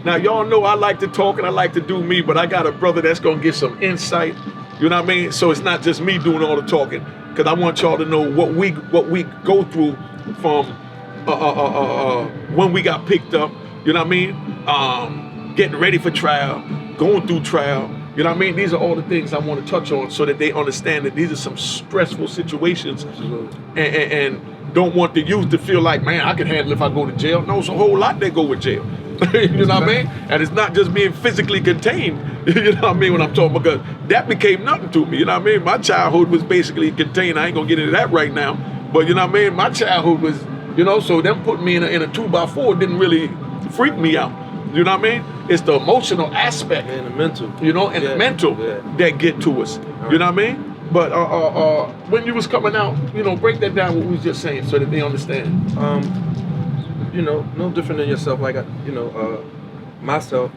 Now, y'all know I like to talk and I like to do me, but I got a brother that's gonna get some insight. You know what I mean? So it's not just me doing all the talking, because I want y'all to know what we go through from when we got picked up. You know what I mean? Getting ready for trial, going through trial. You know what I mean? These are all the things I want to touch on so that they understand that these are some stressful situations, and don't want the youth to feel like, man, I can handle it if I go to jail. No, it's a whole lot that go with jail. You know what I mean? And it's not just being physically contained, you know what I mean, when I'm talking, because that became nothing to me, you know what I mean? My childhood was basically contained. I ain't gonna get into that right now, but you know what I mean? My childhood was, you know, so them putting me in a 2x4 didn't really freak me out. You know what I mean? It's the emotional aspect. And the mental. You know, and the mental that get to us. Right. You know what I mean? But when you was coming out, you know, break that down what we was just saying so that they understand. You know, no different than yourself. Like, myself,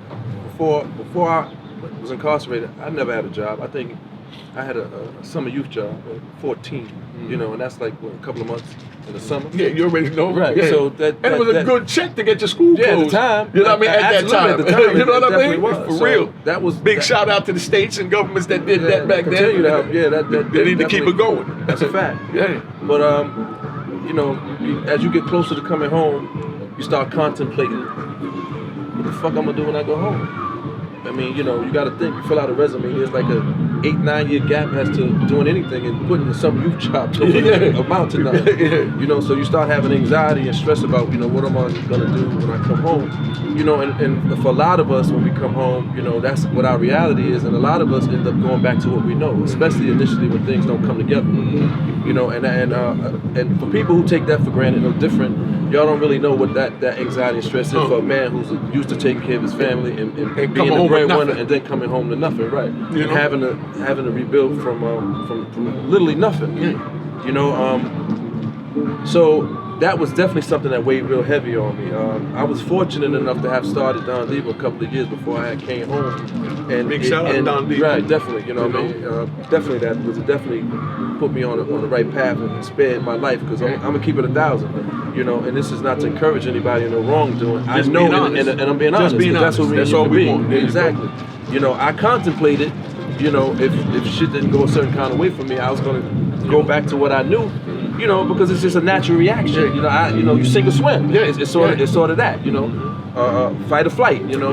before I was incarcerated, I never had a job. I think I had a summer youth job at 14, you know, and that's like, what, a couple of months in the summer. Yeah, you already know. Right, yeah. So and it was a good check to get your school closed. At the time. You know what I mean? At that time. At the time. You know what I mean? Was. For so real. That was big shout out to the states and governments that did that back then. Continue to help. Yeah, they need to keep it going. That's a fact. Yeah. But you know, as you get closer to coming home, you start contemplating, what the fuck I'm gonna do when I go home? I mean, you know, you gotta think, you fill out a resume, there's like a 8-9 year gap as to doing anything and putting some youth job to amount to nothing. You know, so you start having anxiety and stress about, you know, what am I gonna do when I come home? You know, and for a lot of us, when we come home, you know, that's what our reality is, and a lot of us end up going back to what we know, especially initially when things don't come together. You know, and for people who take that for granted, no different, y'all don't really know what that anxiety and stress is for a man who's used to taking care of his family and being the breadwinner and then coming home to nothing, right? You know? Having to rebuild from literally nothing. You know, so that was definitely something that weighed real heavy on me. I was fortunate enough to have started Don Diva a couple of years before I came home. And big shout out to Don Diva. Right, definitely. You know what I mean? Definitely that was definitely put me on the right path and spared my life, because I'm gonna keep it 1,000. You know, and this is not to encourage anybody in the wrongdoing. I know, and I'm being honest. That's what that's all we want. Exactly. You know, I contemplated, you know, if shit didn't go a certain kind of way for me, I was gonna go back to what I knew. You know, because it's just a natural reaction. You know, you sink or swim. Yeah, it's sort of that. You know, fight or flight. You know,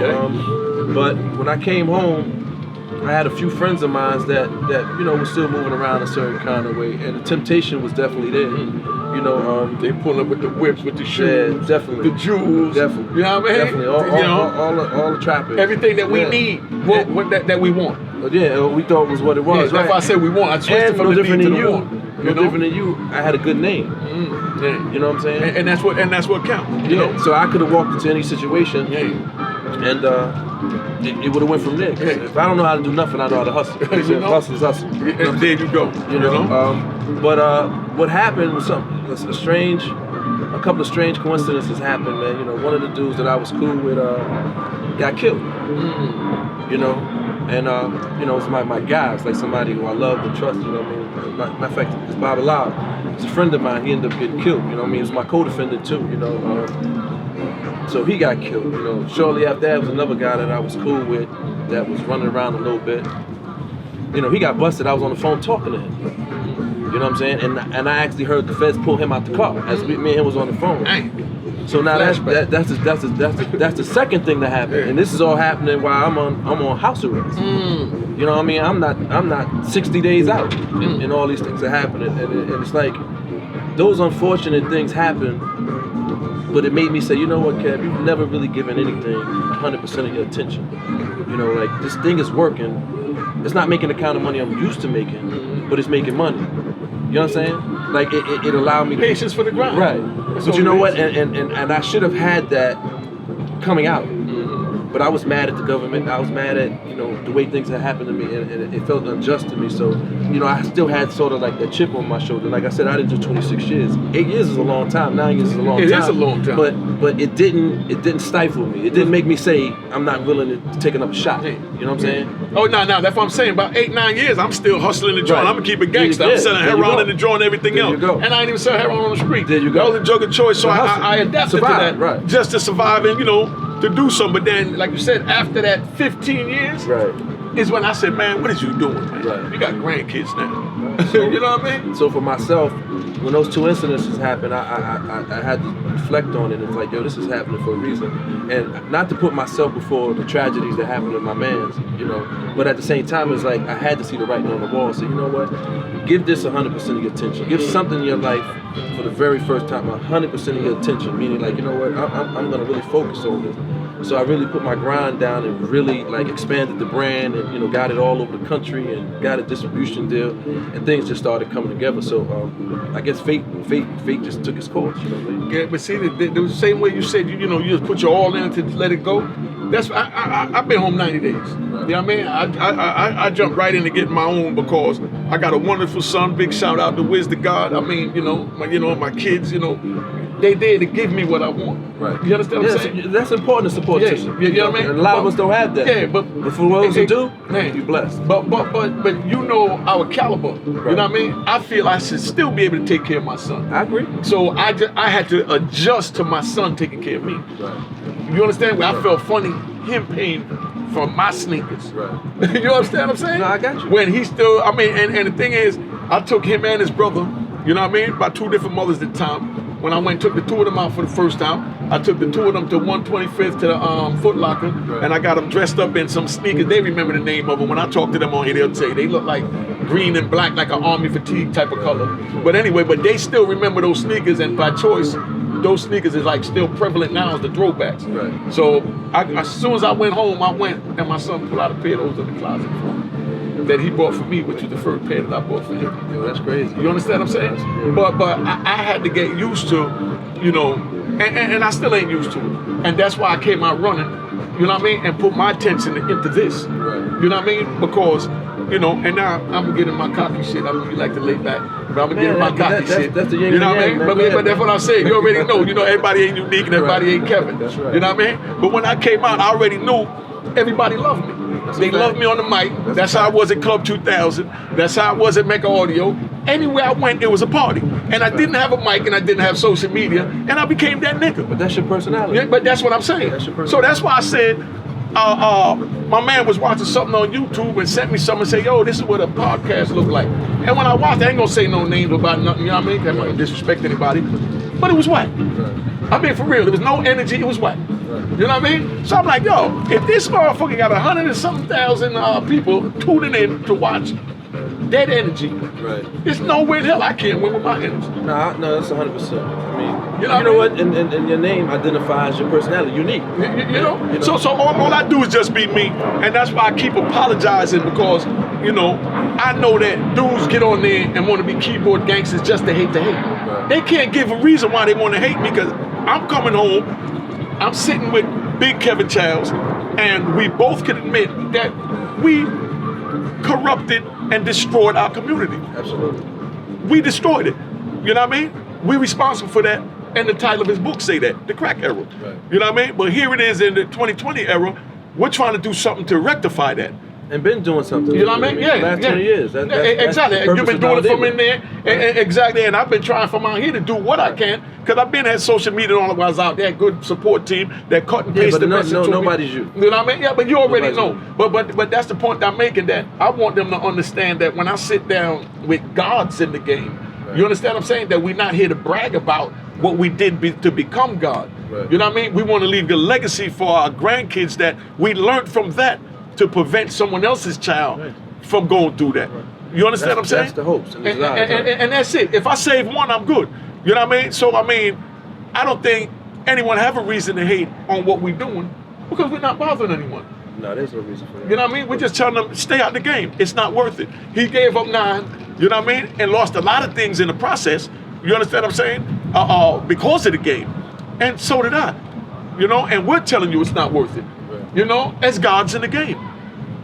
but when I came home, I had a few friends of mine that you know were still moving around a certain kind of way, and the temptation was definitely there. You know, they pulling up with the whips, with the shoes, yeah, definitely, the jewels, definitely. You know what I mean? Definitely, all the trappings, everything that we need, what that we want. Yeah, we thought was what it was. Yeah, right? If I said we want, I switched it from no the different need than to the you. want. No different than you. I had a good name. Yeah. You know what I'm saying? And that's what counts. You know? So I could have walked into any situation. And it would have went from there. If I don't know how to do nothing, I know how to hustle. Hustle is hustle. And there you go. You know. But what happened was a couple of strange coincidences happened, man. You know, one of the dudes that I was cool with got killed. You know, and you know, it's my guy. It's like somebody who I love and trust. You know what I mean? Matter of fact, it's Bobby Lau. It's a friend of mine. He ended up getting killed. You know what I mean? It's my co-defendant too. You know. So he got killed. You know. Shortly after that was another guy that I was cool with that was running around a little bit. You know, he got busted. I was on the phone talking to him. You know what I'm saying? And I actually heard the feds pull him out the car as me and him was on the phone. So now that's the second thing that happened, and this is all happening while I'm on house arrest. You know what I mean? I'm not 60 days out, and all these things are happening, and it's like those unfortunate things happen. But it made me say, you know what, Kev, you've never really given anything 100% of your attention. You know, like this thing is working. It's not making the kind of money I'm used to making, but it's making money. You know what I'm saying? Like it allowed me to patience for the grind. Right. But you know what? And I should have had that coming out. But I was mad at the government. I was mad at, you know, the way things had happened to me, and it felt unjust to me. So, you know, I still had sort of like that chip on my shoulder. Like I said, I didn't do 26 years. 8 years is a long time. 9 years is a long time. It is a long time. But it didn't stifle me. It didn't make me say I'm not willing to take another shot. You know what I'm saying? Oh, no, that's what I'm saying. About 8, 9 years, I'm still hustling the joint. Right. I'm gonna keep it gangster. I'm selling heroin in the joint and everything else. And I ain't even sell heroin on the street. There you go. That was a drug of choice, so I adapted to that just to survive and, you know, to do something. But then, like you said, after that 15 years is when I said, man, what is you doing, man? You got grandkids now. So, you know what I mean? So for myself, when those two incidences happened, I had to reflect on it. It's like, yo, this is happening for a reason. And not to put myself before the tragedies that happened to my mans, you know, but at the same time, it's like I had to see the writing on the wall and say, you know what, give this 100% of your attention. Give something in your life for the very first time 100% of your attention, meaning like, you know what, I'm gonna really focus on this. So I really put my grind down and really like expanded the brand and, you know, got it all over the country and got a distribution deal, and things just started coming together. So I guess fate just took its course, you know. Yeah, but see, the same way you said, you know, you just put your all in to let it go. That's I've been home 90 days. You know what I mean? I jumped right in to get my own because I got a wonderful son. Big shout out to Wiz the God. I mean, my kids, you know, they there to give me what I want. Right. You understand what I'm saying? That's important to support system. You know what I mean? And a lot of us don't have that. Yeah, but for those who do, man, you're blessed. But you know our caliber. Right. You know what I mean? I feel I should still be able to take care of my son. I agree. So I had to adjust to my son taking care of me. Right. You understand? Where I felt funny him paying for my sneakers. Right. You understand what I'm saying? No, I got you. When he still, I mean, and the thing is, I took him and his brother, you know what I mean, by two different mothers at the time. When I went and took the two of them out for the first time, I took the two of them to 125th to the Foot Locker, and I got them dressed up in some sneakers. They remember the name of them. When I talk to them on here, they'll say they look like green and black, like an army fatigue type of color. But anyway, but they still remember those sneakers, and by choice, those sneakers is like still prevalent now as the throwbacks. Right. So as soon as I went home, I went and my son pulled out a pair of those in the closet for me that he bought for me, which was the first pair that I bought for him. Yo, that's crazy. You understand what I'm saying? But I had to get used to, you know, and I still ain't used to it. And that's why I came out running, you know what I mean, and put my attention into this. Right. You know what I mean? Because, you know, and now I'm getting my cocky shit. I know you like to lay back, but I'm getting my cocky shit. That's the you know what I mean? But that's what I'm saying. You already know. You know, everybody ain't unique and everybody ain't Kevin. That's right. You know what I mean? But when I came out, I already knew everybody loved me. They loved me on the mic. That's how I was at Club 2000. That's how I was at Mecca Audio. Anywhere I went, it was a party. And I didn't have a mic and I didn't have social media, and I became that nigga. But that's your personality. Yeah, but that's what I'm saying. So that's why I said, my man was watching something on YouTube and sent me something and said, yo, this is what a podcast look like. And when I watched it, I ain't gonna say no names about nothing, you know what I mean? That might disrespect anybody. But it was whack. I mean, for real, there was no energy, it was whack. You know what I mean? So I'm like, yo, if this motherfucker got 100 and something thousand people tuning in to watch that energy, there's no way in hell I can't win with my energy. No, that's 100%. I mean, you know what? And your name identifies your personality, unique. You know? So all I do is just be me, and that's why I keep apologizing because, you know, I know that dudes get on there and want to be keyboard gangsters just to hate. Right. They can't give a reason why they want to hate me because I'm coming home, I'm sitting with Big Kevin Chiles, and we both can admit that we corrupted and destroyed our community. Absolutely. We destroyed it. You know what I mean? We're responsible for that, and the title of his book say that, the crack era. Right. You know what I mean? But here it is in the 2020 era, we're trying to do something to rectify that. And been doing something. You know what I mean? Yeah. Last 20 years. Exactly. And you've been doing it from in there. Exactly. And I've been trying from out here to do what I can because I've been at social media all the while I was out there. Good support team that cut and paste the message to me. Nobody's you. You know what I mean? Yeah, but you already know. But that's the point I'm making, that I want them to understand that when I sit down with gods in the game, you understand what I'm saying? That we're not here to brag about what we did to become God. Right. You know what I mean? We want to leave a legacy for our grandkids that we learned from that to prevent someone else's child from going through that. You understand what I'm saying? That's the hopes and and that's it. If I save one, I'm good. You know what I mean? So, I mean, I don't think anyone have a reason to hate on what we're doing because we're not bothering anyone. No, there's no reason for that. You know what I mean? We're just telling them, stay out the game. It's not worth it. He gave up 9, you know what I mean? And lost a lot of things in the process. You understand what I'm saying? Because of the game. And so did I. You know, and we're telling you it's not worth it. as gods in the game.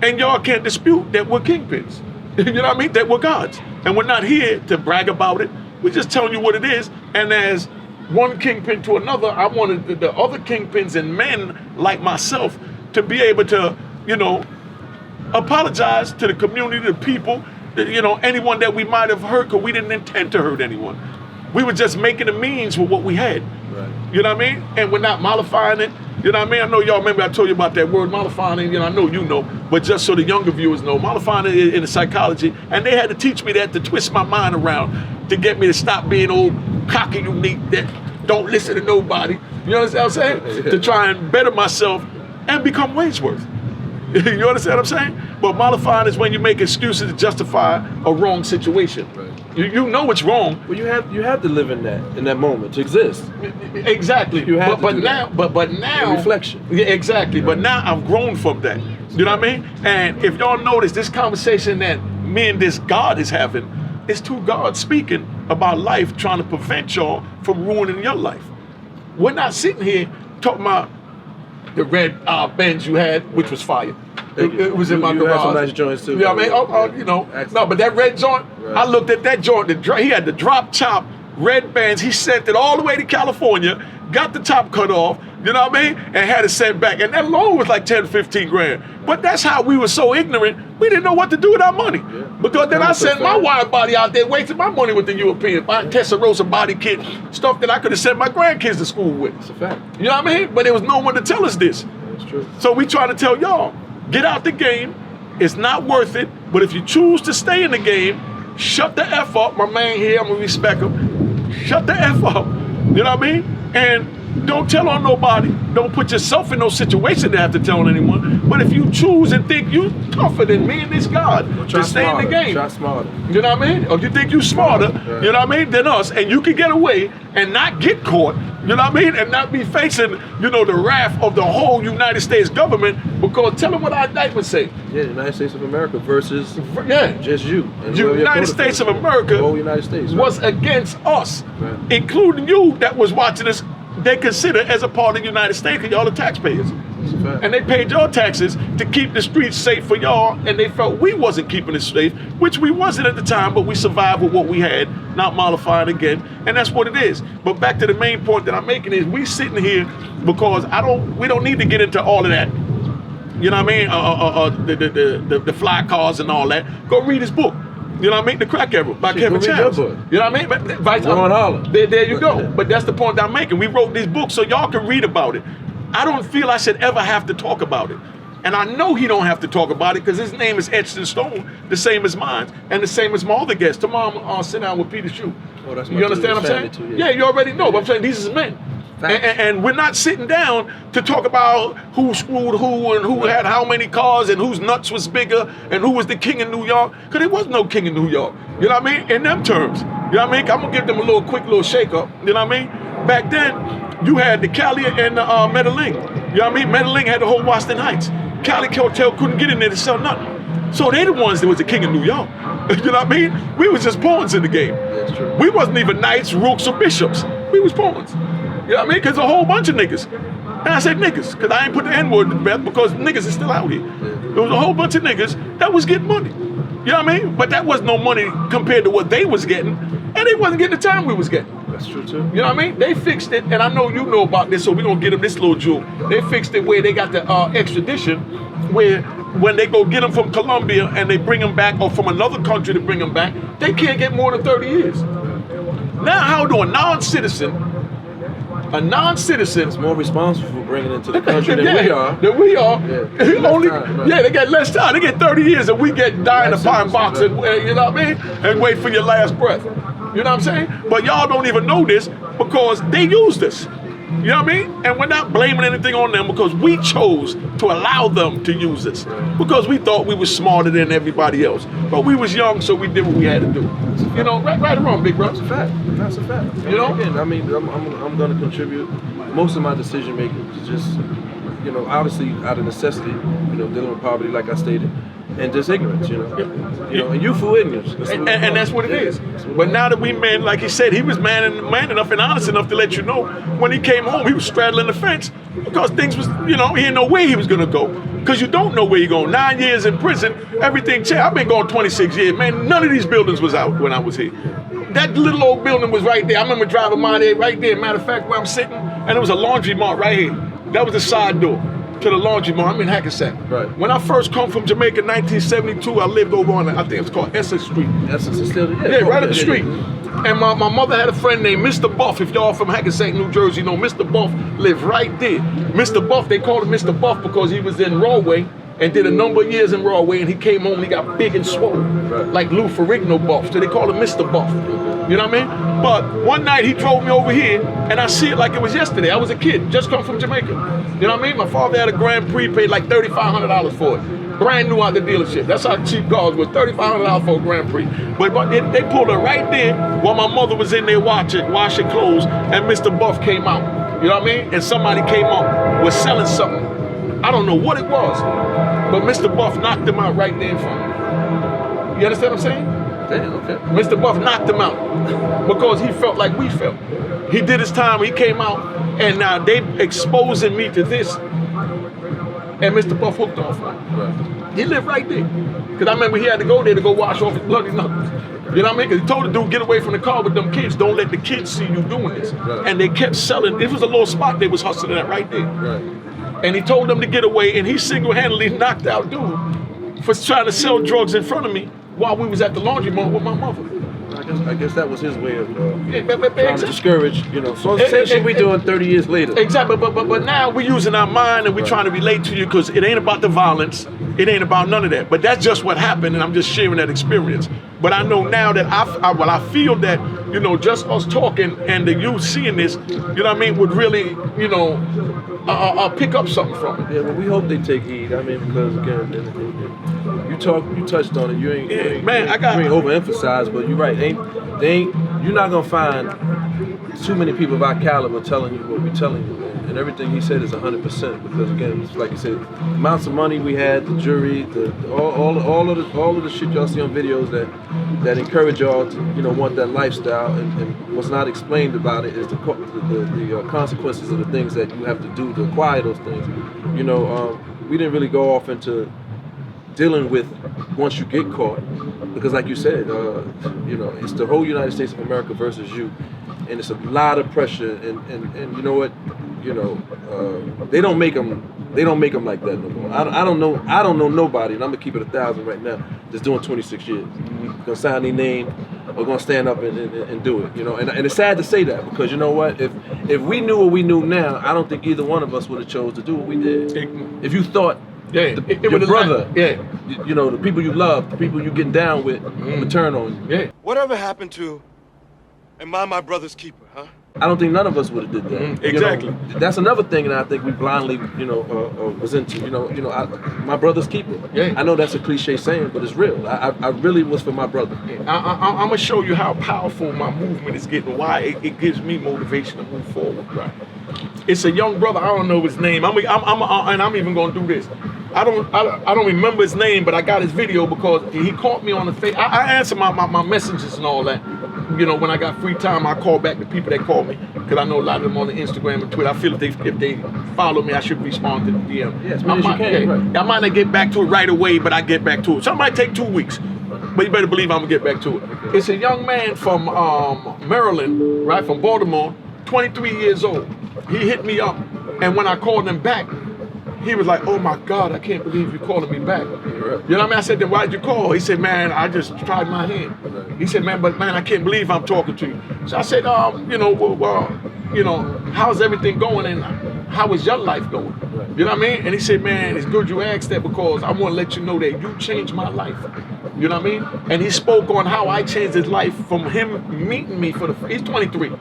And y'all can't dispute that we're kingpins. You know what I mean? That we're gods. And we're not here to brag about it. We're just telling you what it is. And as one kingpin to another, I wanted the other kingpins and men like myself to be able to, apologize to the community, the people, anyone that we might have hurt, because we didn't intend to hurt anyone. We were just making the means with what we had. Right. You know what I mean? And we're not mollifying it. You know what I mean? I know y'all remember I told you about that word mollifying it. I know you know, but just so the younger viewers know, mollifying it in the psychology, and they had to teach me that to twist my mind around to get me to stop being old cocky unique that don't listen to nobody. You understand what I'm saying? To try and better myself and become Wadsworth. You understand what I'm saying? But mollifying is when you make excuses to justify a wrong situation. Right. You know it's wrong. Well, you have to live in that moment to exist. Exactly. You have but to do now, that. but now, reflection. Yeah, exactly. Right. But now I've grown from that. You know what I mean? And if y'all notice, this conversation that me and this God is having, it's two gods speaking about life, trying to prevent y'all from ruining your life. We're not sitting here talking about the red Benz you had, which was fire. It was in my garage. You had some nice joints too. You know what I mean? No, but that red joint, right. I looked at that joint. He had the drop top red bands. He sent it all the way to California, got the top cut off, you know what I mean? And had it sent back. And that loan was like 10, 15 grand. But that's how we were so ignorant, we didn't know what to do with our money. Yeah. Because then I sent my wide body out there, wasting my money with the European, buying Testarossa body kit, stuff that I could have sent my grandkids to school with. It's a fact. You know what I mean? But there was no one to tell us this. That's true. So we try to tell y'all, get out the game. It's not worth it. But if you choose to stay in the game, shut the F up. My man here, I'm gonna respect him. Shut the F up. You know what I mean? And don't tell on nobody. Don't put yourself in no situation to have to tell on anyone. But if you choose and think you tougher than me and this God to stay in the game, try smarter. You know what I mean? Or you think you smarter, right. You know what I mean, than us, and you can get away and not get caught, you know what I mean, and not be facing, the wrath of the whole United States government, because tell them what our indictment say. Yeah, the United States of America versus just you. The United States of America the whole United States, was against us, right. Including you that was watching us. They consider as a part of the United States because y'all are taxpayers. And they paid your taxes to keep the streets safe for y'all, and they felt we wasn't keeping it safe, which we wasn't at the time, but we survived with what we had, not mollifying again, and that's what it is. But back to the main point that I'm making is we sitting here because we don't need to get into all of that. You know what I mean? The fly cars and all that. Go read his book. You know what I mean? The Crack Era by Kevin Chiles. You know what I mean? Harlem. There you go. But that's the point I'm making. We wrote these books so y'all can read about it. I don't feel I should ever have to talk about it. And I know he don't have to talk about it because his name is etched in stone, the same as mine, and the same as my other guests. Tomorrow I'll sit down with Peter Shue. Oh, that's you understand what I'm saying? Too, yeah, you already know. But I'm saying these is men. And we're not sitting down to talk about who screwed who and who had how many cars and whose nuts was bigger and who was the king in New York. Because there was no king in New York. You know what I mean? In them terms. You know what I mean? I'm going to give them a quick little shake up. You know what I mean? Back then, you had the Cali and the Medellin. You know what I mean? Medellin had the whole Washington Heights. Cali Hotel couldn't get in there to sell nothing. So they the ones that was the king of New York. You know what I mean? We was just pawns in the game. That's true. We wasn't even knights, rooks, or bishops. We was pawns. You know what I mean? Because a whole bunch of niggas. And I said niggas, because I ain't put the N-word to bed because niggas is still out here. There was a whole bunch of niggas that was getting money. You know what I mean? But that was no money compared to what they was getting. And they wasn't getting the time we was getting. That's true too. You know what I mean? They fixed it, and I know you know about this, so we're going to get them this little jewel. They fixed it where they got the extradition, where when they go get them from Colombia and they bring them back, or from another country to bring them back, they can't get more than 30 years. Now how do a non-citizen is more responsible for bringing it into the country than we are. They get less time. They get 30 years, and we get die in a pine box, and you know what I mean, and wait for your last breath. You know what I'm saying? But y'all don't even know this because they use this. You know what I mean? And we're not blaming anything on them because we chose to allow them to use this because we thought we were smarter than everybody else. But we was young, so we did what we had to do. You know, right or wrong, big bro? That's a fact. That's a fact. You know? Again, I mean, I'm going to contribute. Most of my decision making is just, obviously out of necessity, dealing with poverty, like I stated. and just ignorance, and youthful ignorance. And that's what it is. But now that we men, like he said, he was man enough and honest enough to let you know when he came home, he was straddling the fence because things was, he didn't know where he was gonna go. Because you don't know where you're going. 9 years in prison, everything changed. I've been going 26 years, man. None of these buildings was out when I was here. That little old building was right there. I remember driving by there, right there. Matter of fact, where I'm sitting, and there was a laundry mart right here. That was the side door to the laundry mart. I'm in Hackensack. Right. When I first come from Jamaica in 1972, I lived over on, I think it was called Essex Street. Essex is still right up the street. And my mother had a friend named Mr. Buff. If y'all from Hackensack, New Jersey, know Mr. Buff lived right there. Mr. Buff, they called him Mr. Buff because he was in Rawway and did a number of years in Rawway, and he came home and he got big and swollen, like Lou Ferrigno Buff. So they called him Mr. Buff. You know what I mean? But one night he drove me over here, and I see it like it was yesterday. I was a kid, just come from Jamaica. You know what I mean? My father had a Grand Prix, paid like $3,500 for it. Brand new out the dealership. That's how cheap cars was, $3,500 for a Grand Prix. But they pulled her right there while my mother was in there washing clothes, and Mr. Buff came out. You know what I mean? And somebody came up, was selling something. I don't know what it was, but Mr. Buff knocked him out right there in front of me. You understand what I'm saying? Damn, okay. Mr. Buff knocked him out because he felt like we felt. He did his time, he came out, and now they exposing me to this, and Mr. Buff hooked off on him. Right. He lived right there. Because I remember he had to go there to go wash off his bloody knuckles. You know what I mean? Because he told the dude, get away from the car with them kids. Don't let the kids see you doing this. Right. And they kept selling. It was a little spot they was hustling at right there. Right. And he told them to get away, and he single-handedly knocked out dude for trying to sell drugs in front of me while we was at the laundry mart with my mother. I guess that was his way of trying exactly. to discourage, So same shit we doing 30 years later. Exactly, but now we're using our mind and we're trying to relate to you because it ain't about the violence. It ain't about none of that. But that's just what happened, and I'm just sharing that experience. But I know now that I feel that, just us talking and the youth seeing this, would really, pick up something from it. Yeah, well, we hope they take heed. I mean, because again, you touched on it. You ain't overemphasized, but you're right. You're not gonna find too many people of our caliber telling you what we're telling you. And everything he said is 100% because again, it's like you said, amounts of money we had, the jury, all of the shit y'all see on videos that encourage y'all to want that lifestyle, and what's not explained about it is the consequences of the things that you have to do to acquire those things. We didn't really go off into dealing with once you get caught because, like you said, it's the whole United States of America versus you, and it's a lot of pressure, and you know what. They don't make them like that no more. I don't know nobody, and I'm gonna keep it 1,000 right now, that's doing 26 years. Gonna sign their name or gonna stand up and do it. And it's sad to say that because you know what? If we knew what we knew now, I don't think either one of us would have chose to do what we did. If you thought your brother, the people you love, the people you getting down with, would turn on you. Yeah. Whatever happened to, am I my brother's keeper, huh? I don't think none of us would have did that. Exactly. That's another thing that I think we blindly, was into. My brother's keeper. Yeah. I know that's a cliche saying, but it's real. I really was for my brother. Yeah. I'm gonna show you how powerful my movement is getting. Why it gives me motivation to move forward. Right. It's a young brother. I don't know his name. And I'm even gonna do this. I don't remember his name, but I got his video because he caught me on the face. I answer my messages and all that. When I got free time, I call back the people that call me because I know a lot of them on the Instagram and Twitter. I feel if they follow me, I should respond to the DM. Yes, as you can. Right. I might not get back to it right away, but I get back to it. Some might take 2 weeks, but you better believe I'm gonna get back to it. It's a young man from Maryland, right, from Baltimore, 23 years old. He hit me up, and when I called him back, he was like, oh my God, I can't believe you're calling me back. You know what I mean? I said, then why'd you call? He said, man, I just tried my hand. He said, man, I can't believe I'm talking to you. So I said, how's everything going and how is your life going? You know what I mean? And he said, man, it's good you asked that because I want to let you know that you changed my life. You know what I mean? And he spoke on how I changed his life from him meeting me he's 23.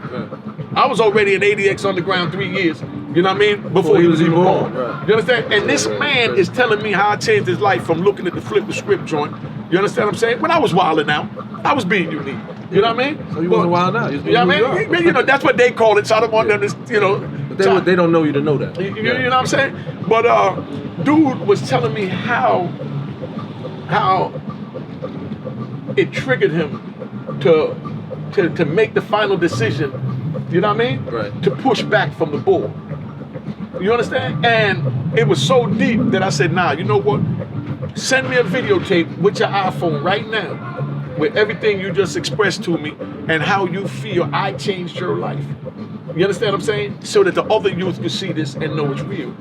I was already in ADX Underground 3 years. You know what I mean? Before he was even born. Right. You understand? And this man is telling me how I changed his life from looking at the flip the script joint. You understand what I'm saying? When I was wilding out, I was being unique. You know what I mean? So you wasn't wild out. You know what I mean? That's what they call it. So I don't want them to, But they don't know you to know that. You know what I'm saying? But dude was telling me how how it triggered him to make the final decision, you know what I mean? Right. To push back from the bull. You understand? And it was so deep that I said, nah, you know what? Send me a videotape with your iPhone right now with everything you just expressed to me and how you feel I changed your life. You understand what I'm saying? So that the other youth can see this and know it's real.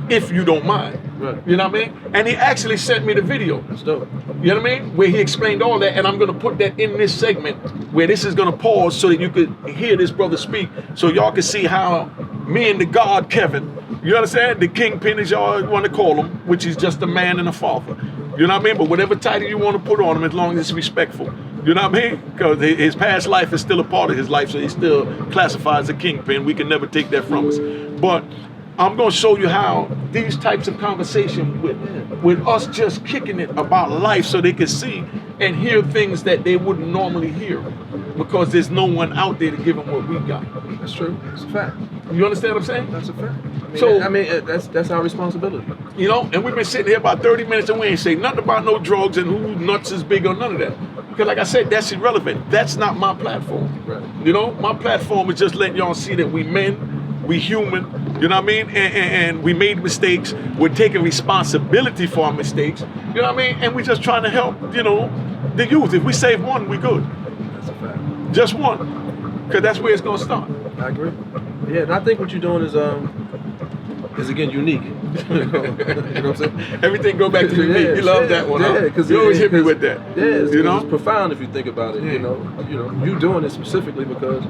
If you don't mind. Right. You know what I mean? And he actually sent me the video. That's dope. You know what I mean? Where he explained all that, and I'm gonna put that in this segment where this is gonna pause so that you could hear this brother speak, so y'all can see how me and the God Kevin, you understand? The Kingpin, as y'all want to call him, which is just a man and a father. You know what I mean? But whatever title you want to put on him, as long as it's respectful. You know what I mean? Because his past life is still a part of his life, so he's still classified as a kingpin. We can never take that from us. But I'm going to show you how these types of conversation with us just kicking it about life, so they can see and hear things that they wouldn't normally hear, because there's no one out there to give them what we got. That's true. That's a fact. You understand what I'm saying? That's a fact. So- I mean, that's our responsibility. You know, and we've been sitting here about 30 minutes and we ain't say nothing about no drugs and who nuts is big or none of that. Because like I said, that's irrelevant. That's not my platform. Right. You know, my platform is just letting y'all see that we men, we human, you know what I mean? And we made mistakes. We're taking responsibility for our mistakes. You know what I mean? And we're just trying to help, you know, the youth. If we save one, we good. That's a fact. Just one. Because that's where it's going to start. I agree. Yeah, and I think what you're doing is again unique. You know what I'm saying? Everything go back to you. Yeah, You love yeah, that one. yeah, Huh? 'cause You always hit me because- with that. Yeah, you know? it's profound if you think about it. Yeah. You know, you doing it specifically because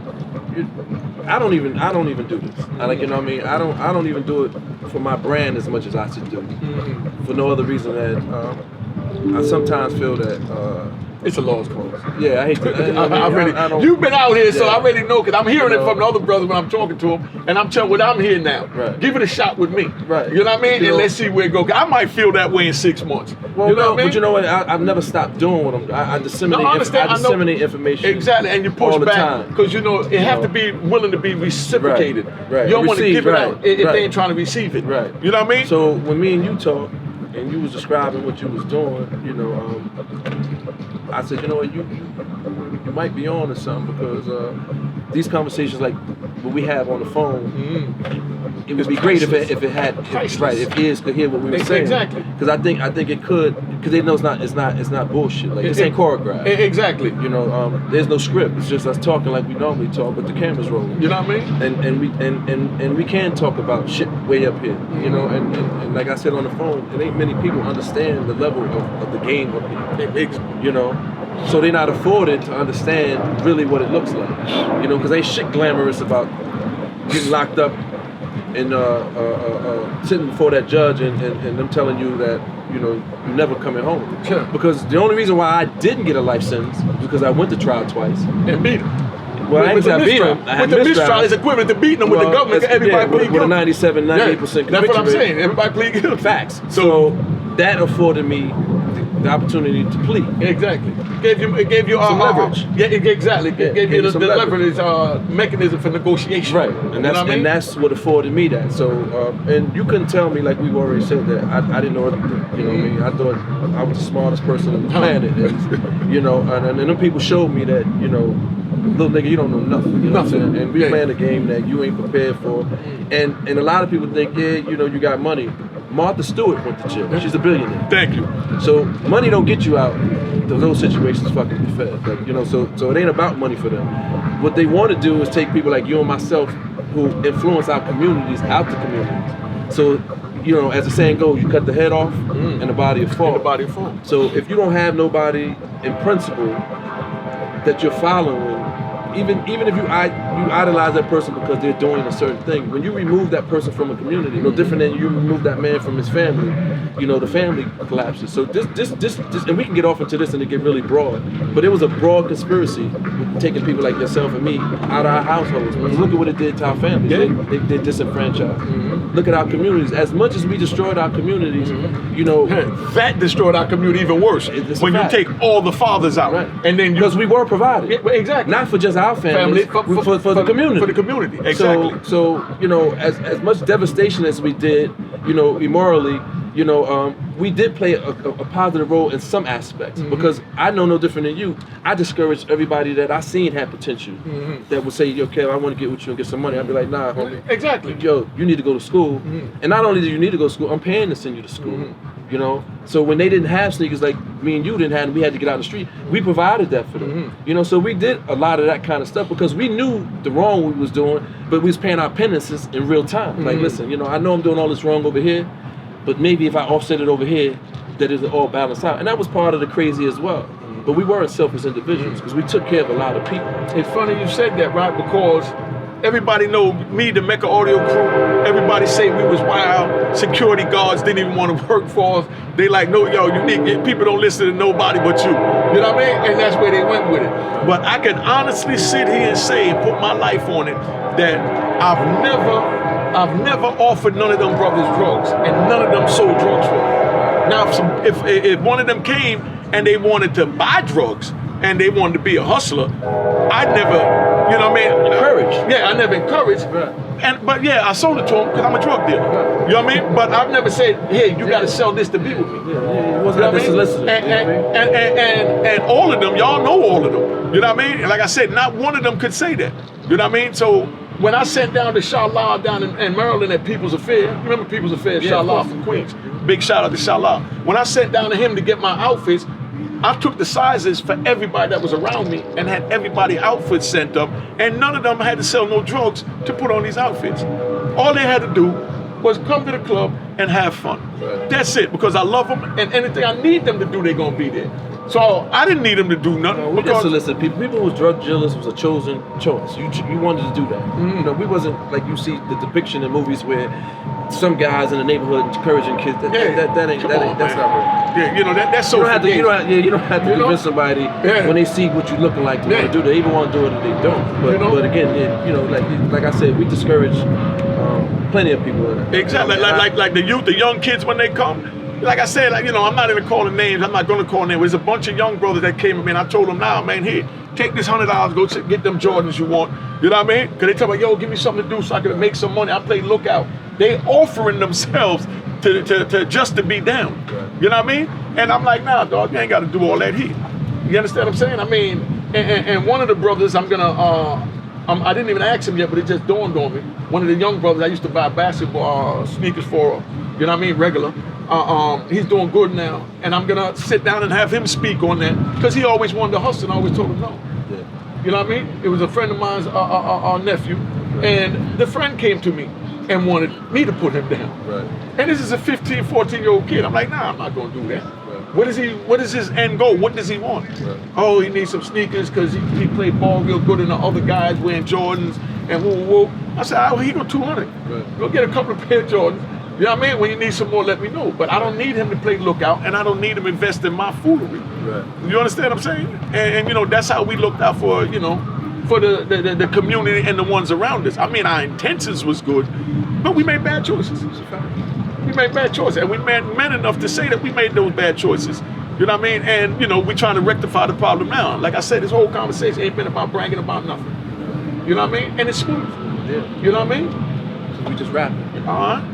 I don't even do this. I like, you know what I mean? I don't even do it for my brand as much as I should do. Mm-hmm. For no other reason than I sometimes feel that It's a lost cause. yeah, I hate to. I don't, You've been out here, so Yeah. I already know, because I'm hearing You it know. from the other brothers when I'm talking to them, and I'm telling what I'm hearing now. Right. Give it a shot with me. Right. You know what I mean? You And know. let's see where it goes. I might feel that way in 6 months. Well, you know no, what I mean? but you know what? I've never stopped doing what I disseminate. No, I understand. I I know. disseminate information. Exactly, and you push all the back time. because you know it have to be willing to be reciprocated. Right. You don't want to Receive, give it right, out if right. they ain't trying to receive it. Right. You know what I mean? So when me and you talk, and you was describing what you was doing, you know, I said, you know what, you might be on to something, because these conversations like what we have on the phone, it would It's be great if priceless. it had Priceless. right, if ears could hear what we were saying. Exactly. Because I think it could, because they know it's not bullshit. Like this ain't choreographed. Exactly. You know, there's no script. It's just us talking like we normally talk, but the camera's rolling. You know what I mean? And we can talk about shit way up here, you know, and like I said on the phone, it ain't many people understand the level of the game up here, you know, so they're not afforded to understand really what it looks like, you know, because ain't shit glamorous about getting locked up and sitting before that judge and them telling you that, you know, you're never coming home. Sure. Because the only reason why I didn't get a life sentence was because I went to trial twice. And beat him. Well, I ain't say I beat him. I had With the mistrial, mistrial. it's equivalent to beating them with the government. Everybody plead with a guilty. 97, 98% conviction That's what I'm rate. saying. Everybody plead guilty. Facts. So that afforded me the opportunity to plead. Exactly. It gave you Some leverage. Yeah, exactly. It Yeah, gave you the some leverage mechanism for negotiation. Right, and that's You know what I mean? that's what afforded me that. So, and you couldn't tell me, like we've already said, that I didn't know everything. You know what I mean? I thought I was the smartest person on the planet, and, you know, and them people showed me that, you know, little nigga, you don't know nothing. You know what I'm saying? And we playing a game that you ain't prepared for, and a lot of people think, yeah, you know, you got money. Martha Stewart went to jail. She's a billionaire. Thank you. So money don't get you out those situations fucking be fed. Like, you know, so it ain't about money for them. What they want to do is take people like you and myself who influence our communities out the communities. So, you know, as the saying goes, you cut the head off and the body will fall. And the body will fall. So if you don't have nobody in principle that you're following, even if you idolize that person because they're doing a certain thing, when you remove that person from a community, no different than you remove that man from his family, you know, the family collapses. So this, and we can get off into this and it get really broad, but it was a broad conspiracy with taking people like yourself and me out of our households. But look at what it did to our families. Yeah. They disenfranchised. Look at our communities. As much as we destroyed our communities, you know, That destroyed our community even worse. It's a When you fact. take all the fathers out, right? and then you because we were provided. Yeah, exactly. Not for just our families, for the community. For the community, exactly. So you know, as much devastation as we did, you know, immorally, you know, we did play a positive role in some aspects because I know no different than you. I discouraged everybody that I seen had potential that would say, yo, Kev, I want to get with you and get some money. I'd be like, nah, homie. Exactly. Yo, you need to go to school. And not only do you need to go to school, I'm paying to send you to school. You know, so when they didn't have sneakers like me and you didn't have, we had to get out in the street. We provided that for them. You know, so we did a lot of that kind of stuff because we knew the wrong we was doing, but we was paying our penances in real time. Like, listen, you know, I know I'm doing all this wrong over here, but maybe if I offset it over here, that it'll all balance out. And that was part of the crazy as well. But we weren't selfish individuals because we took care of a lot of people. It's funny you said that, right? Because everybody know me, the Mecca audio crew, everybody say we was wild. Security guards didn't even want to work for us. They like, no, yo, Unique, people don't listen to nobody but you. You know what I mean? And that's where they went with it. But I can honestly sit here and say and put my life on it that I've never offered none of them brothers drugs and none of them sold drugs for me. Now, if one of them came and they wanted to buy drugs and they wanted to be a hustler, I never, you know what I mean? Encouraged. Yeah, I never encouraged. Right. But yeah, I sold it to him because I'm a drug dealer. Right. You know what I mean? But I've never said, hey, you got to sell this to be with me. Yeah, it wasn't unsolicited. And all of them, y'all know all of them. You know what I mean? Like I said, not one of them could say that. You know what I mean? So when I sent down to Shala down in Maryland at People's Affair, you remember People's Affair, Shala from Queens? Big shout out to Shala. When I sent down to him to get my outfits, I took the sizes for everybody that was around me and had everybody outfits sent up, and none of them had to sell no drugs to put on these outfits. All they had to do was come to the club and have fun. Right. That's it, because I love them, and anything I need them to do, they're gonna be there. So I didn't need them to do nothing. No, we just solicit people. People who was drug dealers was a chosen choice. You wanted to do that. You know, we wasn't like you see the depiction in movies where some guys in the neighborhood encouraging kids. That's not real. Yeah, you know that's so. You don't have to convince somebody when they see what you're looking like to want to do. They even want to do it, or they don't. But again, you know, like I said, we discourage plenty of people. Exactly, like the youth, the young kids when they come. Like I said, you know, I'm not even calling names. I'm not going to call names. There's a bunch of young brothers that came to me, and I told them, nah, man, here, take this $100, go get them Jordans you want. You know what I mean? Because they tell me, yo, give me something to do so I can make some money. I play lookout. They offering themselves to just to be down. You know what I mean? And I'm like, nah, dog, you ain't got to do all that here. You understand what I'm saying? I mean, and one of the brothers, I'm gonna, I didn't even ask him yet, but it just dawned on me. One of the young brothers I used to buy basketball sneakers for, you know what I mean, regular. He's doing good now, and I'm gonna sit down and have him speak on that because he always wanted to hustle, and I always told him no. You know what I mean? It was a friend of mine's nephew, and the friend came to me and wanted me to put him down. Right. And this is a 15, 14-year-old kid. I'm like, nah, I'm not gonna do that. Right. What is his end goal? What does he want? Right. Oh, he needs some sneakers because he played ball real good, and the other guys wearing Jordans and woo. I said, oh, he go 200. Right. Go get a couple of pair of Jordans. You know what I mean? When you need some more, let me know. But I don't need him to play lookout, and I don't need him to invest in my foolery. Right. You understand what I'm saying? And you know, that's how we looked out for, you know, for the community and the ones around us. I mean, our intentions was good, but we made bad choices. We made bad choices, and we men enough to say that we made those bad choices. You know what I mean? And you know, we're trying to rectify the problem now. Like I said, this whole conversation ain't been about bragging about nothing. You know what I mean? And it's smooth. Yeah. You know what I mean? So we just rapping. All right.